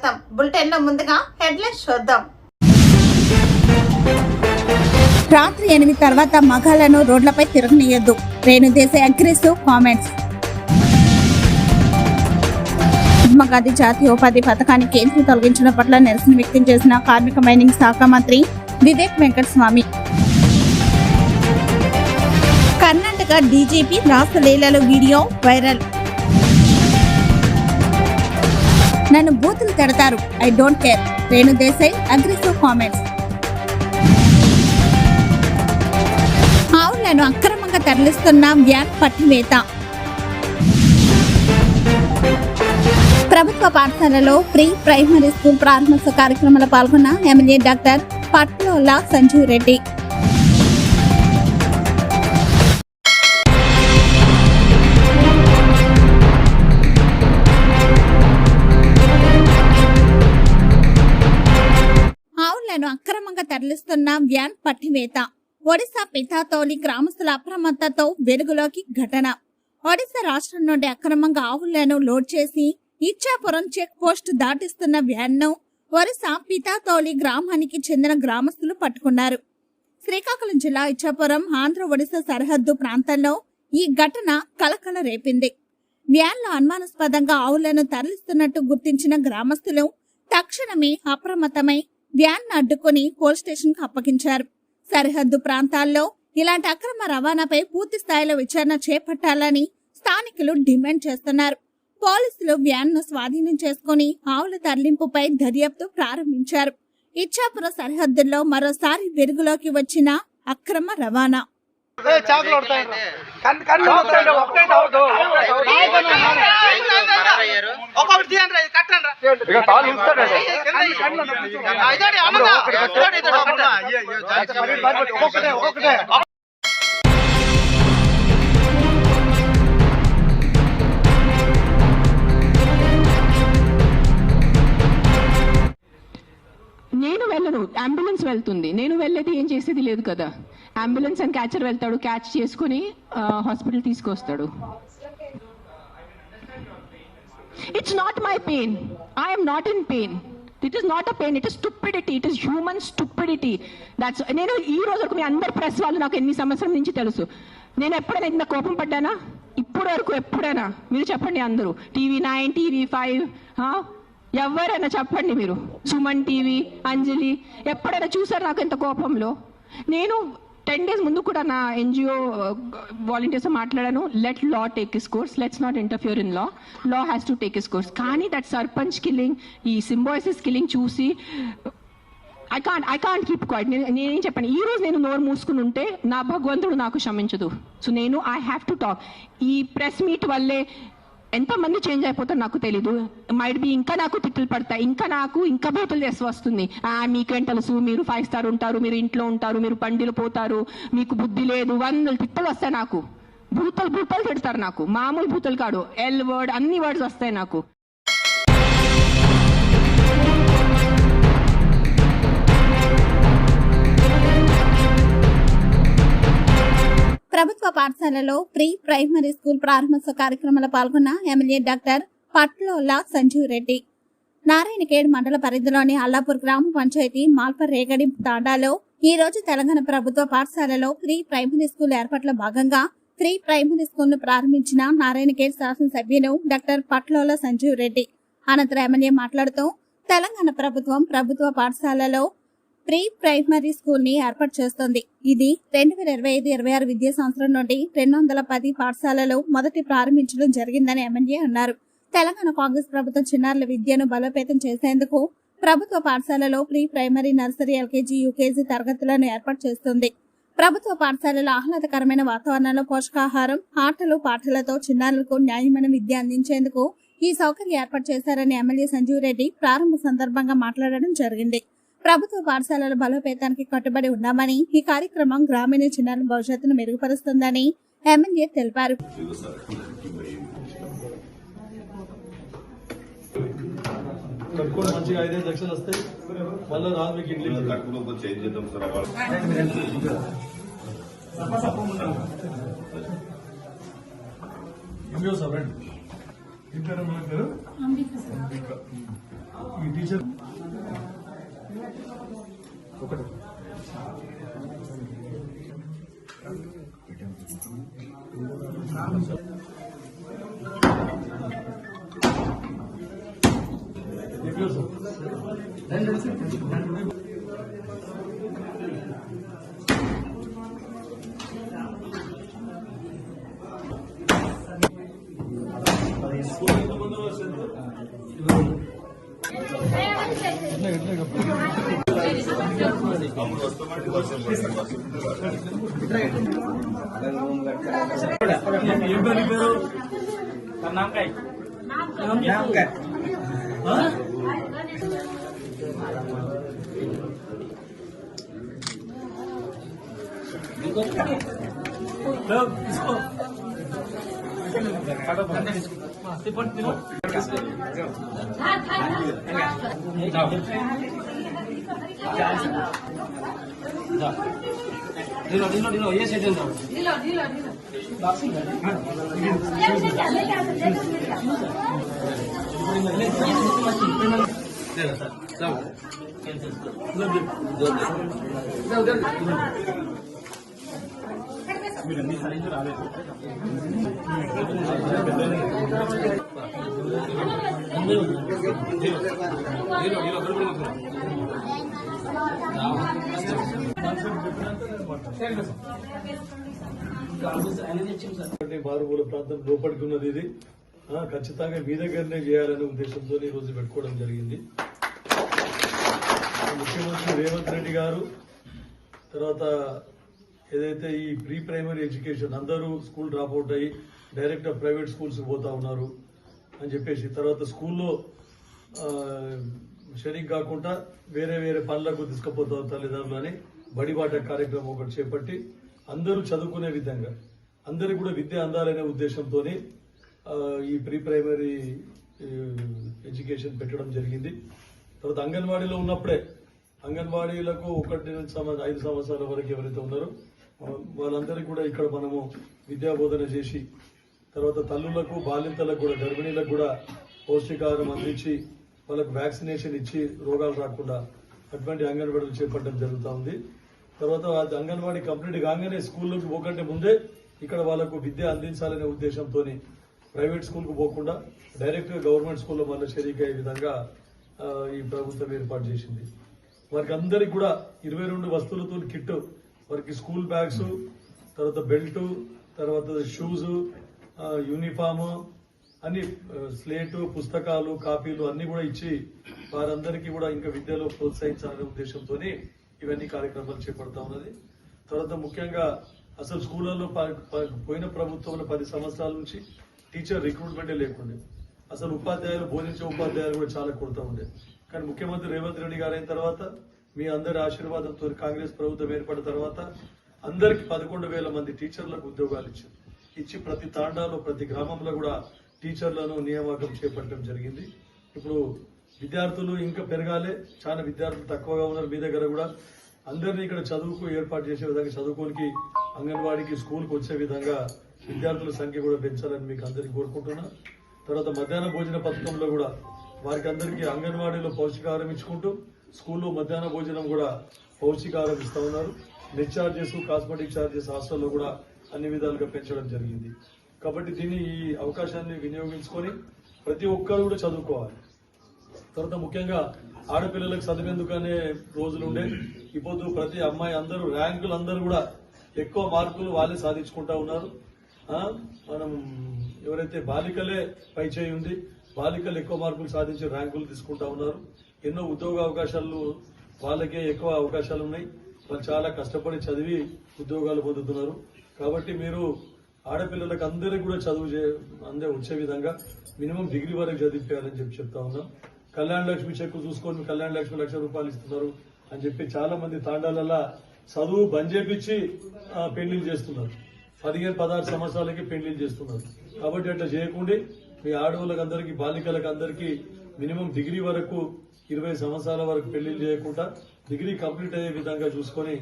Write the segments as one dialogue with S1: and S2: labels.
S1: స్వాగతం. బులెటిన్ లో ముందుగా హెడ్లైన్స్ చూద్దాం.
S2: రాత్రి 8 తర్వాత మగాళ్లను రోడ్లపై తిరగనీయొద్దు. Renu Desai aggressive comments. మహాత్మా గాంధీ జాతీయ ఉపాధి పథకాన్ని కేంద్రం తొలగించడం పట్ల నిరసన వ్యక్తం చేసిన కార్మిక మైనింగ్ శాఖ మంత్రి Vivek Venkataswamy. Karnataka DGP రాసలీలలో video viral. నన్ను బూతులు తిడతారు, I don't care. Renu Desai aggressive comments. ఆవులను అక్రమంగా తరలిస్తున్న వ్యాన్ పట్టివేత. ప్రభుత్వ పాఠశాలలో ప్రీ ప్రైమరీ స్కూల్ ప్రారంభోత్సవ కార్యక్రమంలో పాల్గొన్న ఎమ్మెల్యే డాక్టర్ పట్లోల సంజీవ్ రెడ్డి. ఆవులను అక్రమంగా తరలిస్తున్న వ్యాన్ పట్టివేత. ఒడిశా పితాతోలి గ్రామస్తుల అప్రమత్తతో వెలుగులోకి ఘటన. ఒడిశా రాష్ట్రం నుండి అక్రమంగా ఆవులను లోడ్ చేసి ఇచ్చాపురం చెక్ పోస్ట్ దాటిస్తున్న వ్యాన్ను ఒడిశా పితాతోలి గ్రామానికి చెందిన గ్రామస్తులు పట్టుకున్నారు. శ్రీకాకుళం జిల్లా ఇచ్చాపురం ఆంధ్ర ఒడిశా సరిహద్దు ప్రాంతంలో ఈ ఘటన కలకల రేపింది. వ్యాన్లో అనుమానాస్పదంగా ఆవులను తరలిస్తున్నట్టు గుర్తించిన గ్రామస్తులు తక్షణమే అప్రమత్తమై వ్యాన్ అడ్డుకుని పోలీస్ స్టేషన్ కు అప్పగించారు. సరిహద్దు ప్రాంతాల్లో ఇలాంటి అక్రమ రవాణాపై పూర్తి స్థాయిలో విచారణ చేపట్టాలని స్థానికులు డిమాండ్ చేస్తున్నారు. పోలీసులు వ్యాన్ ను స్వాధీనం చేసుకుని ఆవుల తరలింపుపై దర్యాప్తు ప్రారంభించారు. ఇచ్చాపురం సరిహద్దుల్లో మరోసారి వెలుగులోకి వచ్చిన అక్రమ రవాణా.
S3: నేను వెళ్ళను, అంబులెన్స్ వెళ్తుంది. నేను వెళ్ళేది ఏం చేసేది లేదు కదా. అంబులెన్స్ అని క్యాచర్ వెళ్తాడు, క్యాచ్ చేసుకుని హాస్పిటల్ తీసుకొస్తాడు. It's not my pain, I'm not in pain. It is not a pain, it is stupidity, it is human stupidity. That's నేను ఈ రోజు వరకు మీ అందరు ప్రెస్ వాళ్ళు నాకు ఎన్ని సంవత్సరం నుంచి తెలుసు. నేను ఎప్పుడైనా ఇంత కోపం పడ్డానా? ఇప్పుడు వరకు ఎప్పుడైనా మీరు చెప్పండి. అందరూ TV9, TV5 ఎవరైనా చెప్పండి. మీరు సుమన్ టీవీ, అంజలి ఎప్పుడైనా చూసారు నాకు ఎంత కోపంలో? నేను 10 days ముందు కూడా నా NGO వాలంటీర్స్ మాట్లాడాను. Let law take is course, let's not interfere in law, law has to take is course. కానీ దట్ సర్పంచ్ కిల్లింగ్, ఈ సింబాయిసిస్ కిల్లింగ్ చూసి ఐ కాంట్ కీప్ క్వైట్. నేనేం చెప్పాను, ఈ రోజు నేను నోరు మూసుకుని ఉంటే నా భగవంతుడు నాకు క్షమించదు. సో నేను ఐ హ్యావ్ టు టాక్. ఈ ప్రెస్ మీట్ వల్లే ఎంతమంది చేంజ్ అయిపోతారు నాకు తెలీదు. మైట్ బి ఇంకా నాకు తిట్లు పడతాయి, ఇంకా బూతులు చేసి వస్తుంది. మీకేం తెలుసు, మీరు 5 star ఉంటారు, మీరు ఇంట్లో ఉంటారు, మీరు పండిలు పోతారు, మీకు బుద్ధి లేదు, 100 తిట్టలు వస్తాయి నాకు. భూతలు తిడతారు నాకు, మామూలు భూతలు కాడు, ఎల్ వర్డ్ అన్ని వర్డ్స్ వస్తాయి నాకు.
S2: ప్రభుత్వ పాఠశాలలో ప్రీ ప్రైమరీ స్కూల్ ప్రారంభోత్సవ కార్యక్రమంలో పాల్గొన్న ఎమ్మెల్యే డాక్టర్ పట్లోల సంజీవ్ రెడ్డి. నారాయణఖేడ్ మండల పరిధిలోని అల్లాపూర్ గ్రామ పంచాయతీ మాల్పర్ రేగడి తాండాలో ఈ రోజు తెలంగాణ ప్రభుత్వ పాఠశాలలో ప్రీ ప్రైమరీ స్కూల్ ఏర్పాట్లో భాగంగా ప్రీ ప్రైమరీ స్కూల్ ను ప్రారంభించిన నారాయణఖేడ్ శాసనసభ్యులు డాక్టర్ పట్లోల సంజీవ్ రెడ్డి. అనంతరం ఎమ్మెల్యే మాట్లాడుతూ తెలంగాణ ప్రభుత్వం ప్రభుత్వ పాఠశాలలో ప్రీ ప్రైమరీ స్కూల్ ని ఏర్పాటు చేస్తోంది. ఇది 2025-26 విద్యా సంవత్సరం నుండి 210 పాఠశాలలో మొదటి ప్రారంభించడం జరిగిందని ఎమ్మెల్యే అన్నారు. తెలంగాణ కాంగ్రెస్ ప్రభుత్వం చిన్నారుల విద్యను బలోపేతం చేసేందుకు ప్రభుత్వ పాఠశాలలో pre primary, nursery, LKG, UKG తరగతులను ఏర్పాటు చేస్తుంది. ప్రభుత్వ పాఠశాలలో ఆహ్లాదకరమైన వాతావరణంలో పోషకాహారం, ఆటలు, పాటలతో చిన్నారులకు న్యాయమైన విద్య అందించేందుకు ఈ సౌకర్యం ఏర్పాటు చేశారని ఎమ్మెల్యే సంజీవ్ రెడ్డి ప్రారంభ సందర్భంగా మాట్లాడడం జరిగింది. ప్రభుత్వ పాఠశాలల బలోపేతానికి కట్టుబడి ఉన్నామని, ఈ కార్యక్రమం గ్రామీణ చిన్నారుల భవిష్యత్తును మెరుగుపరుస్తుందని ఎమ్మెల్యే తెలిపారు.
S4: ఇంటారమ్మా పేరు అంబిక. ఈ టీచర్ ఒకటి
S5: ये सेशन మీరు అన్ని సాధించి రాలేదు.
S4: మారుమూల ప్రాంతం లోపలికి ఉన్నది ఇది. ఖచ్చితంగా మీ దగ్గరనే చేయాలనే ఉద్దేశంతో ఈ రోజు పెట్టుకోవడం జరిగింది. ముఖ్యమంత్రి రేవంత్ రెడ్డి గారు తర్వాత ఏదైతే ఈ ప్రీ ప్రైమరీ ఎడ్యుకేషన్ అందరూ స్కూల్ డ్రాప్ అవుట్ అయ్యి డైరెక్ట్ ప్రైవేట్ స్కూల్స్ పోతా ఉన్నారు అని చెప్పేసి, తర్వాత స్కూల్లో షరీక్ కాకుండా వేరే వేరే పనులకు తీసుకుపోతారు తల్లిదండ్రులని బడిబాట కార్యక్రమం ఒకటి చేపట్టి అందరూ చదువుకునే విధంగా అందరికి కూడా విద్య అందాలనే ఉద్దేశంతో ఈ ప్రీ ప్రైమరీ ఎడ్యుకేషన్ పెట్టడం జరిగింది. తర్వాత అంగన్వాడీలో ఉన్నప్పుడే అంగన్వాడీలకు 1 నుంచి 5 సంవత్సరాల వరకు ఎవరైతే ఉన్నారో వాళ్ళందరికీ కూడా ఇక్కడ మనము విద్యా బోధన చేసి తర్వాత తల్లులకు బాలింతలకు కూడా గర్భిణీలకు కూడా పౌష్టికాహారం అందించి వాళ్ళకు వ్యాక్సినేషన్ ఇచ్చి రోగాలు రాకుండా అటువంటి అంగన్వాడీలు చేపట్టడం జరుగుతూ ఉంది. తర్వాత అంగన్వాడీ కంప్లీట్ కాగానే స్కూల్లోకి పోకంటే ముందే ఇక్కడ వాళ్ళకు విద్య అందించాలనే ఉద్దేశంతో ప్రైవేట్ స్కూల్కు పోకుండా డైరెక్ట్ గా గవర్నమెంట్ స్కూల్లో మళ్ళీ షరీక్ అయ్యే విధంగా ఈ ప్రభుత్వం ఏర్పాటు చేసింది. వారికి అందరికి కూడా 22 వస్తువులతో కిట్, వారికి స్కూల్ బ్యాగ్స్, తర్వాత బెల్ట్, తర్వాత షూస్, యూనిఫామ్, అన్ని స్లేటు, పుస్తకాలు, కాపీలు అన్ని కూడా ఇచ్చి వారందరికీ కూడా ఇంకా విద్యలో ప్రోత్సహించాలనే ఉద్దేశంతో ఇవన్నీ కార్యక్రమాలు చేపడతా ఉన్నది. తర్వాత ముఖ్యంగా అసలు స్కూళ్లలో పోయిన ప్రభుత్వంలో 10 సంవత్సరాల నుంచి టీచర్ రిక్రూట్మెంటే లేకుండే, అసలు ఉపాధ్యాయులు బోధించే ఉపాధ్యాయులు కూడా చాలా కొరత ఉండే. కానీ ముఖ్యమంత్రి రేవంత్ రెడ్డి గారు అయిన తర్వాత మీ అందరి ఆశీర్వాదంతో కాంగ్రెస్ ప్రభుత్వం ఏర్పడిన తర్వాత అందరికి 11,000 మంది టీచర్లకు ఉద్యోగాలు ఇచ్చి ప్రతి తాండాలో ప్రతి గ్రామంలో కూడా టీచర్లను నియామకం చేపట్టడం జరిగింది. ఇప్పుడు విద్యార్థులు ఇంకా పెరగాలి, చాలా విద్యార్థులు తక్కువగా ఉన్నారు. మీ దగ్గర కూడా అందరినీ ఇక్కడ చదువుకు ఏర్పాటు చేసే విధంగా చదువుకోనికి అంగన్వాడీకి స్కూల్కి వచ్చే విధంగా విద్యార్థుల సంఖ్య కూడా పెంచాలని మీకు అందరికీ కోరుకుంటున్నా. తర్వాత మధ్యాహ్న భోజన పథకంలో కూడా వారికి అందరికీ అంగన్వాడీలో పౌష్టికాహారం ఇచ్చుకుంటూ స్కూల్లో మధ్యాహ్న భోజనం కూడా పౌష్టికాహారం ఇస్తా ఉన్నారు. నెట్ ఛార్జెస్, కాస్మెటిక్ ఛార్జెస్ హాస్టల్లో కూడా అన్ని విధాలుగా పెంచడం జరిగింది. కాబట్టి దీన్ని ఈ అవకాశాన్ని వినియోగించుకొని ప్రతి ఒక్కరు కూడా చదువుకోవాలి. తర్వాత ముఖ్యంగా ఆడపిల్లలకు చదివేందుకనే రోజులుండే, ఇప్పుడు ప్రతి అమ్మాయి అందరూ ర్యాంకులు అందరూ కూడా ఎక్కువ మార్కులు వాళ్ళే సాధించుకుంటా ఉన్నారు. మనం ఎవరైతే బాలికలే పై చేయి ఉంది, బాలికలు ఎక్కువ మార్కులు సాధించి ర్యాంకులు తీసుకుంటా ఉన్నారు. ఎన్నో ఉద్యోగ అవకాశాలు వాళ్ళకే ఎక్కువ అవకాశాలు ఉన్నాయి. వాళ్ళు చాలా కష్టపడి చదివి ఉద్యోగాలు పొందుతున్నారు. కాబట్టి మీరు ఆడపిల్లలకు అందరికీ కూడా చదువు వచ్చే విధంగా మినిమం డిగ్రీ వరకు చదివించాలని చెప్తా ఉన్నాం. కళ్యాణ లక్ష్మి చెక్కు చూసుకొని కళ్యాణ లక్ష్మి ₹1,00,000 ఇస్తున్నారు అని చెప్పి చాలా మంది తాండాలల్లా చదువు బంద్ చేపించి పెళ్లిళ్ళు చేస్తున్నారు. 15-16 సంవత్సరాలకి పెళ్లిళ్ళు చేస్తున్నారు. కాబట్టి అట్లా చేయకుండా మీ ఆడవాళ్ళకి అందరికీ బాలికలకు అందరికీ మినిమం డిగ్రీ వరకు 20 సంవత్సరాల వరకు పెళ్లిళ్ళు చేయకుండా డిగ్రీ కంప్లీట్ అయ్యే విధంగా చూసుకొని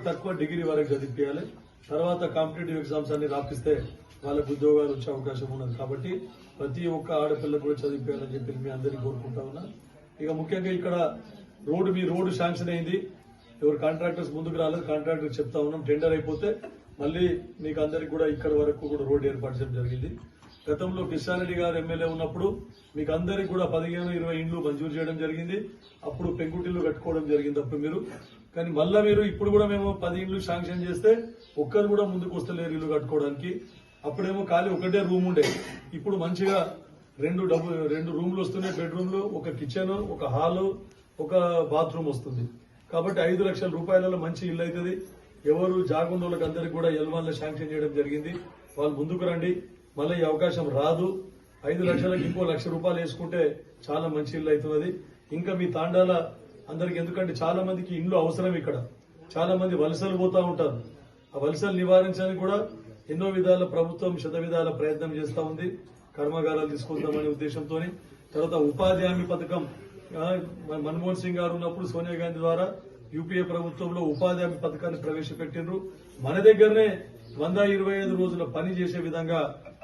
S4: తక్కువ డిగ్రీ వరకు చదివించాలి. తర్వాత కాంపిటేటివ్ ఎగ్జామ్స్ అన్ని రాపిస్తే వాళ్ళకు ఉద్యోగాలు వచ్చే అవకాశం ఉన్నది. కాబట్టి ప్రతి ఒక్క ఆడపిల్ల కూడా చదివిపోయాలని చెప్పి మీ అందరికీ కోరుకుంటా ఉన్నా. ఇక ముఖ్యంగా ఇక్కడ రోడ్డు శాంక్షన్ అయింది. ఎవరు కాంట్రాక్టర్స్ ముందుకు రాలేదు. కాంట్రాక్టర్ చెప్తా ఉన్నాం, టెండర్ అయిపోతే మళ్ళీ మీకు అందరికి కూడా ఇక్కడ వరకు కూడా రోడ్డు ఏర్పాటు చేయడం జరిగింది. గతంలో కిషారెడ్డి గారు ఎమ్మెల్యే ఉన్నప్పుడు మీకు అందరికి కూడా 15-20 ఇండ్లు మంజూరు చేయడం జరిగింది. అప్పుడు పెంకుటిల్లు కట్టుకోవడం జరిగింది అప్పుడు మీరు. కానీ మళ్ళా మీరు ఇప్పుడు కూడా మేము 10 ఇండ్లు శాంక్షన్ చేస్తే ఒక్కరు కూడా ముందుకు వస్తలేరు ఇల్లు కట్టుకోవడానికి. అప్పుడేమో ఖాళీ ఒకటే రూమ్ ఉండే, ఇప్పుడు మంచిగా రెండు రూమ్లు వస్తున్నాయి. బెడ్రూమ్లు, ఒక కిచెన్, ఒక హాలు, ఒక బాత్రూమ్ వస్తుంది. కాబట్టి 5 లక్షల రూపాయలలో మంచి ఇల్లు అవుతుంది. ఎవరు జాగున్న వాళ్ళకి అందరికి కూడా L1 శాంక్షన్ చేయడం జరిగింది. వాళ్ళు ముందుకు రండి. మళ్ళీ ఈ అవకాశం రాదు. 5 లక్షలకు ఇంకో 1 లక్ష రూపాయలు వేసుకుంటే చాలా మంచి ఇల్లు అవుతున్నది. ఇంకా మీ తాండాల అందరికి, ఎందుకంటే చాలా మందికి ఇండ్లు అవసరం. ఇక్కడ చాలా మంది వలసలు పోతా ఉంటారు. ఆ వలసలు నివారించడానికి కూడా ఎన్నో విధాల ప్రభుత్వం శతవిధాల ప్రయత్నం చేస్తా ఉంది. కర్మాగారాలు తీసుకుందామనే ఉద్దేశంతో. తర్వాత ఉపాధి హామీ పథకం మన్మోహన్ సింగ్ గారు ఉన్నప్పుడు సోనియా గాంధీ ద్వారా యూపీఏ ప్రభుత్వంలో ఉపాధి హామీ పథకాన్ని ప్రవేశపెట్టిండ్రు. మన దగ్గరనే 125 రోజుల పని చేసే విధంగా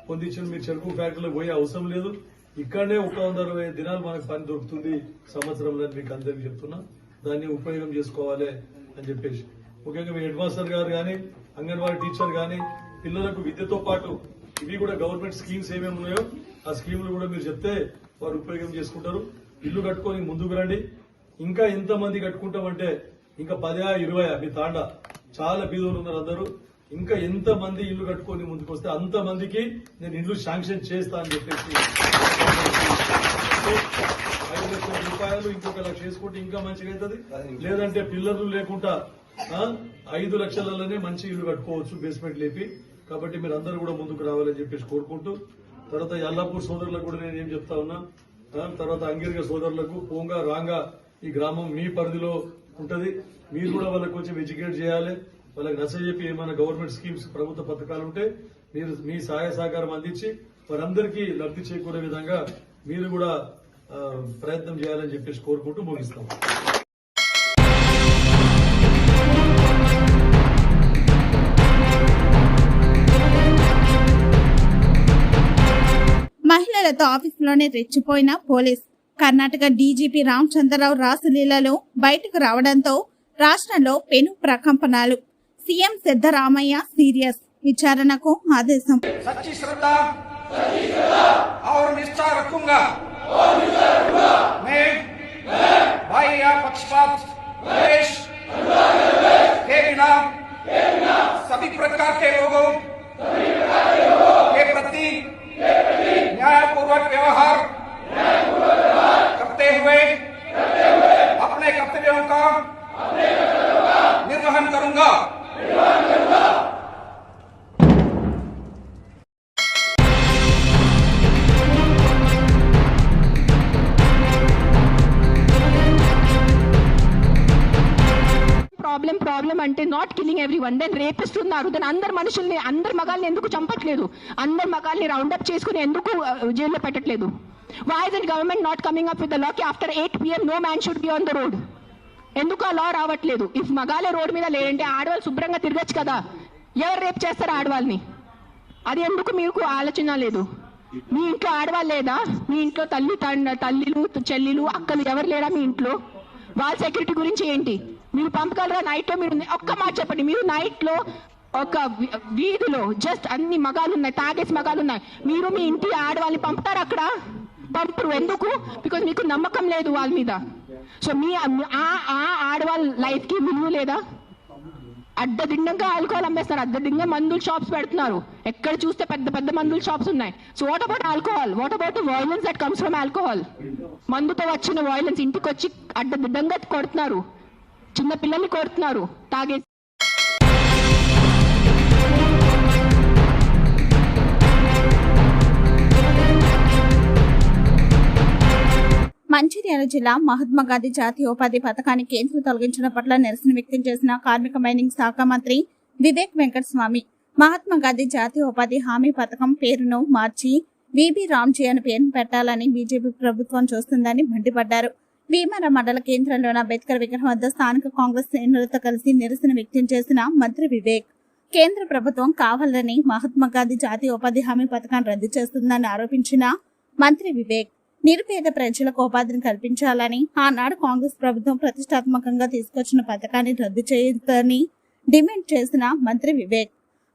S4: పొందించిన. మీరు చెరుకు ఫ్యాక్టరీలో పోయే అవసరం లేదు. ఇక్కడనే 125 దినాలు మనకు పని దొరుకుతుంది సంవత్సరంలో. మీకు అందరికీ చెప్తున్నా, దాన్ని ఉపయోగం చేసుకోవాలి అని చెప్పేసి. ముఖ్యంగా మీ హెడ్ మాస్టర్ గారు కానీ, అంగన్వాడీ టీచర్ కానీ, పిల్లలకు విద్యతో పాటు ఇవి కూడా గవర్నమెంట్ స్కీమ్స్ ఏమేమి ఉన్నాయో ఆ స్కీములు కూడా మీరు చెప్తే వారు ఉపయోగం చేసుకుంటారు. ఇల్లు కట్టుకొని ముందుకు రండి. ఇంకా ఎంతమంది కట్టుకుంటామంటే ఇంకా 10-20 మీ తాండా చాలా బీదోళ్ళు ఉన్నారు అందరూ. ఇంకా ఎంతమంది ఇల్లు కట్టుకొని ముందుకు వస్తే అంతమందికి నేను ఇల్లు శాంక్షన్ చేస్తా అని చెప్పేసి 5 లక్షల రూపాయలు ఇంకొక 1 లక్ష వేసుకుంటే ఇంకా మంచిగా అవుతుంది. లేదంటే పిల్లలు లేకుండా 5 లక్షలలోనే మంచి ఇల్లు కట్టుకోవచ్చు బేస్మెంట్ లేపి. కాబట్టి మీరు అందరూ కూడా ముందుకు రావాలని చెప్పేసి కోరుకుంటూ, తర్వాత యల్లాపూర్ సోదరులకు కూడా నేను ఏం చెప్తా ఉన్నా, తర్వాత అంగిరిక సోదరులకు పోంగా రాంగా ఈ గ్రామం మీ పరిధిలో ఉంటది. మీరు కూడా వాళ్ళకి కొంచెం ఎడ్యుకేట్ చేయాలి. వాళ్ళకి నచ్చజెప్పి ఏమైనా గవర్నమెంట్ స్కీమ్స్, ప్రభుత్వ పథకాలు ఉంటే మీరు మీ సహాయ సహకారం అందించి వారందరికీ లబ్ధి చేకూరే విధంగా మీరు కూడా ప్రయత్నం చేయాలని చెప్పేసి కోరుకుంటూ ముగిస్తాం.
S2: మహిళలతో ఆఫీసులోనే రెచ్చిపోయిన పోలీస్. కర్ణాటక డీజీపీ రామచంద్రరావు రాసలీలలో బయటకు రావడంతో రాష్ట్రంలో పెను ప్రకంపనలు. సీఎం సిద్ధరామయ్య సీరియస్, విచారణకు ఆదేశం.
S6: सच्ची श्रद्धा और निष्ठा रखूंगा मैं भाई या पक्षपात द्वेष के बिना सभी प्रकार के लोगों के प्रति न्यायपूर्वक व्यवहार करते हुए अपने कर्तव्यों का निर्वहन करूंगा।
S3: ప్రాబ్లం అంటే not killing everyone. Then rapist ఉన్నారు. దెన్ అందరు మగాల్ని ఎందుకు చంపట్లేదు? అందరు మగాల్ని రౌండప్ చేసుకుని ఎందుకు జైల్లో పెట్టట్లేదు? Why is the government not coming up with the law కి after 8 PM no man should be on the road? ఎందుకు ఆ లా రావట్లేదు? ఇఫ్ మగాలే రోడ్ మీద లేదంటే ఆడవాళ్ళు శుభ్రంగా తిరగచ్చు కదా. ఎవరు రేప్ చేస్తారు ఆడవాళ్ళని? అది ఎందుకు మీకు ఆలోచన లేదు? మీ ఇంట్లో ఆడవాళ్ళు లేదా? మీ ఇంట్లో తల్లిలు, చెల్లిలు, అక్కలు ఎవరు లేరా మీ ఇంట్లో? వాళ్ళ సెక్యూరిటీ గురించి ఏంటి? మీరు పంపగలరా? నైట్ లో మీరు ఒక్క మాట చెప్పండి. మీరు నైట్ లో ఒక వీధిలో జస్ట్ అన్ని మగాలు ఉన్నాయి, తాగేసి మగాలు ఉన్నాయి. మీరు మీ ఇంటి ఆడవాళ్ళని పంపుతారు అక్కడ? పంపరు. ఎందుకు? బికాజ్ మీకు నమ్మకం లేదు వాళ్ళ మీద. సో మీ ఆడవాళ్ళ లైఫ్ కి విలువ లేదా? అడ్డదిడ్డంగా ఆల్కహాల్ అమ్మేస్తారు, అడ్డదిడ్డంగా మందుల షాప్స్ పెడుతున్నారు. ఎక్కడ చూస్తే పెద్ద పెద్ద మందుల షాప్స్ ఉన్నాయి. So what about alcohol? What about the violence that comes from alcohol? మందుతో వచ్చిన వైలెన్స్ ఇంటికి వచ్చి అడ్డదిడ్డంగా కొడుతున్నారు, చిన్న పిల్లల్ని కొడుతున్నారు తాగేసి.
S2: మంచిర్యాల జిల్లా మహాత్మా గాంధీ జాతీయ ఉపాధి పథకాన్ని కేంద్రం తొలగించడం పట్ల నిరసన వ్యక్తం చేసిన కార్మిక మైనింగ్ శాఖ మంత్రి వివేక్ వెంకటస్వామి మహాత్మా గాంధీ జాతీయ ఉపాధి హామీ పథకం పేరును మార్చి విబి రామ్జీ అని పేరును పెట్టాలని బీజేపీ ప్రభుత్వం చూస్తుందని మండిపడ్డారు. భీమవరం మండల కేంద్రంలోని అంబేద్కర్ విగ్రహం వద్ద స్థానిక కాంగ్రెస్ శ్రేణులతో కలిసి నిరసన వ్యక్తం చేసిన మంత్రి వివేక్ కేంద్ర ప్రభుత్వం కావాలని మహాత్మా గాంధీ జాతీయ ఉపాధి హామీ పథకాన్ని రద్దు చేస్తుందని ఆరోపించిన మంత్రి వివేక్, నిరుపేద ప్రజలకు ఉపాధిని కల్పించాలని ఆనాడు కాంగ్రెస్ ప్రభుత్వం ప్రతిష్టాత్మకంగా తీసుకొచ్చిన పథకాన్ని రద్దు చేయొద్దని డిమాండ్ చేసిన మంత్రి వివేక్,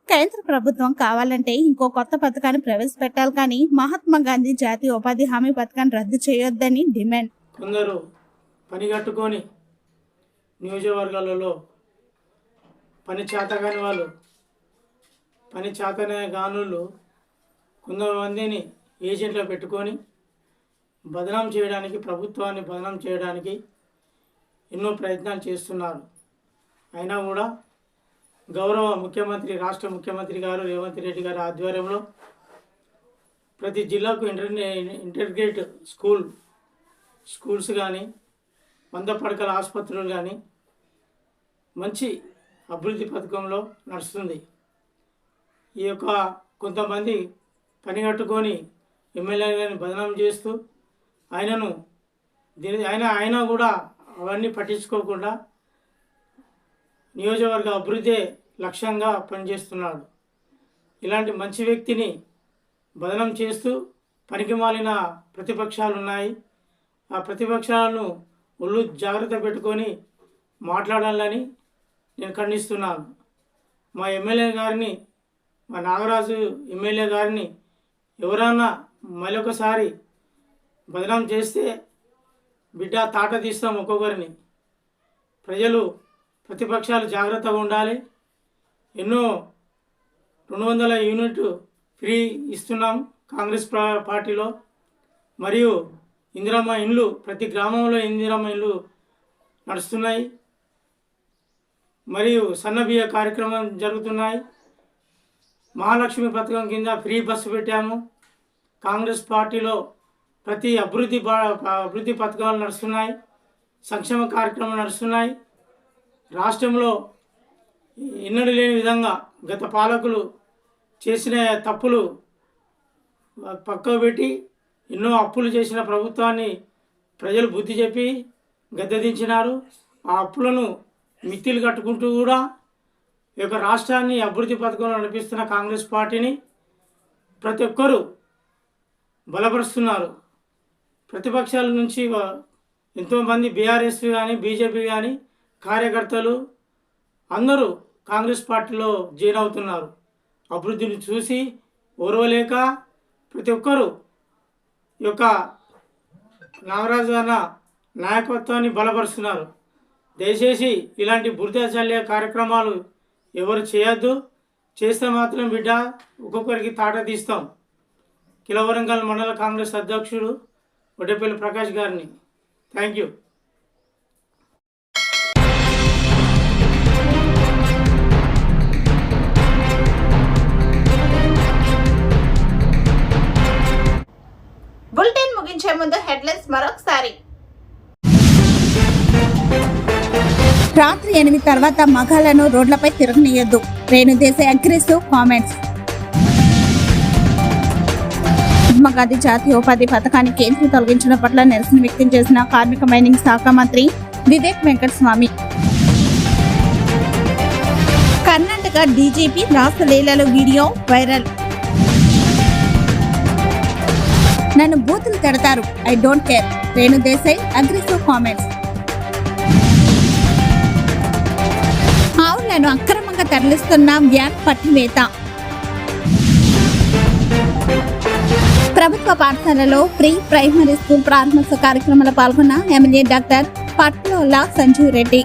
S2: కేంద్ర ప్రభుత్వం కావాలంటే ఇంకో కొత్త పథకాన్ని ప్రవేశపెట్టాలి కానీ మహాత్మా గాంధీ జాతీయ ఉపాధి హామీ పథకాన్ని రద్దు చేయొద్దని డిమాండ్.
S7: కొందరు పని కట్టుకొని నియోజకవర్గాలలో పని చేతగాని వాళ్ళు, పని చేతనే గానులు కొంతమందిని ఏజెంట్లో పెట్టుకొని బదనాం చేయడానికి, ప్రభుత్వాన్ని బదనాం చేయడానికి ఎన్నో ప్రయత్నాలు చేస్తున్నారు. అయినా కూడా గౌరవ ముఖ్యమంత్రి, రాష్ట్ర ముఖ్యమంత్రి గారు రేవంత్ రెడ్డి గారి ఆధ్వర్యంలో ప్రతి జిల్లాకు ఇంటర్గ్రేట్ స్కూల్స్ కానీ, 100 పడకల ఆసుపత్రులు కానీ మంచి అభివృద్ధి పథకంలో నడుస్తుంది. ఈ యొక్క కొంతమంది పని కట్టుకొని ఎమ్మెల్యే గారిని బదనాం చేస్తూ ఆయన కూడా అవన్నీ పట్టించుకోకుండా నియోజకవర్గ అభివృద్ధి లక్ష్యంగా పనిచేస్తున్నాడు. ఇలాంటి మంచి వ్యక్తిని బదనాం చేస్తూ పనికి మాలిన ప్రతిపక్షాలు ఉన్నాయి. ఆ ప్రతిపక్షాలను ఒళ్ళు జాగ్రత్త పెట్టుకొని మాట్లాడాలని నేను ఖండిస్తున్నాను. మా ఎమ్మెల్యే గారిని, మా నాగరాజు ఎమ్మెల్యే గారిని ఎవరన్నా మరొకసారి బదనాం చేస్తే బిడ్డ తాట తీస్తాం ఒక్కొక్కరిని. ప్రజలు, ప్రతిపక్షాలు జాగ్రత్తగా ఉండాలి. ఎన్నో 200 యూనిట్ ఫ్రీ ఇస్తున్నాం కాంగ్రెస్ పార్టీలో. మరియు ఇందిరమ్మ ఇండ్లు, ప్రతి గ్రామంలో ఇందిరమ్మ ఇండ్లు నడుస్తున్నాయి. మరియు సన్నబియ్య కార్యక్రమం జరుగుతున్నాయి. మహాలక్ష్మి పథకం కింద ఫ్రీ బస్సు పెట్టాము. కాంగ్రెస్ పార్టీలో ప్రతి అభివృద్ధి పథకాలు నడుస్తున్నాయి, సంక్షేమ కార్యక్రమాలు నడుస్తున్నాయి. రాష్ట్రంలో ఎన్నడూ లేని విధంగా గత పాలకులు చేసిన తప్పులు పక్కకు పెట్టి ఎన్నో అప్పులు చేసిన ప్రభుత్వాన్ని ప్రజలు బుద్ధి చెప్పి గద్దెదించినారు. ఆ అప్పులను మిత్తిలు కట్టుకుంటూ కూడా ఈ యొక్క రాష్ట్రాన్ని అభివృద్ధి పథకంలో నడిపిస్తున్న కాంగ్రెస్ పార్టీని ప్రతి ఒక్కరూ బలపరుస్తున్నారు. ప్రతిపక్షాల నుంచి ఎంతోమంది బీఆర్ఎస్ కానీ, బీజేపీ కానీ కార్యకర్తలు అందరూ కాంగ్రెస్ పార్టీలో జాయిన్ అవుతున్నారు. అభివృద్ధిని చూసి ఓర్వలేక ప్రతి ఒక్కరూ ఈ యొక్క నాగరాజు అన్న నాయకత్వాన్ని బలపరుస్తున్నారు. దయచేసి ఇలాంటి బురద చల్లే కార్యక్రమాలు ఎవరు చేయొద్దు. చేస్తే మాత్రం బిడ్డ ఒక్కొక్కరికి తాట తీస్తాం. కిలవరంగల్ మండల కాంగ్రెస్ అధ్యక్షుడు వడ్డేపల్లి ప్రకాష్ గారిని. Thank you.
S1: బులెటిన్ ముగించే ముందు హెడ్లైన్స్ మరొకసారి.
S2: రాత్రి 8 తర్వాత మగాళ్లను రోడ్లపై తిరగనీయొద్దు, రేణుదేశాయ్ అగ్రెసివ్ కామెంట్స్. మహాత్మా గాంధీ జాతీయ ఉపాధి పథకాన్ని కేంద్రం తొలగించడం పట్ల నిరసన వ్యక్తం చేసిన కార్మిక మైనింగ్ శాఖ మంత్రి Vivek Venkataswamy. Karnataka DGP రాసలీలలో video viral. నన్ను బూతులు తిడతారు, I don't care, Renu Desai aggressive comments. ఆవులను అక్రమంగా తరలిస్తున్న వ్యాన్ పట్టివేత. ప్రభుత్వ పాఠశాలలో ప్రీ ప్రైమరీ స్కూల్ ప్రారంభోత్సవ కార్యక్రమంలో పాల్గొన్న ఎమ్మెల్యే డాక్టర్ పట్లోల సంజీవ్ రెడ్డి.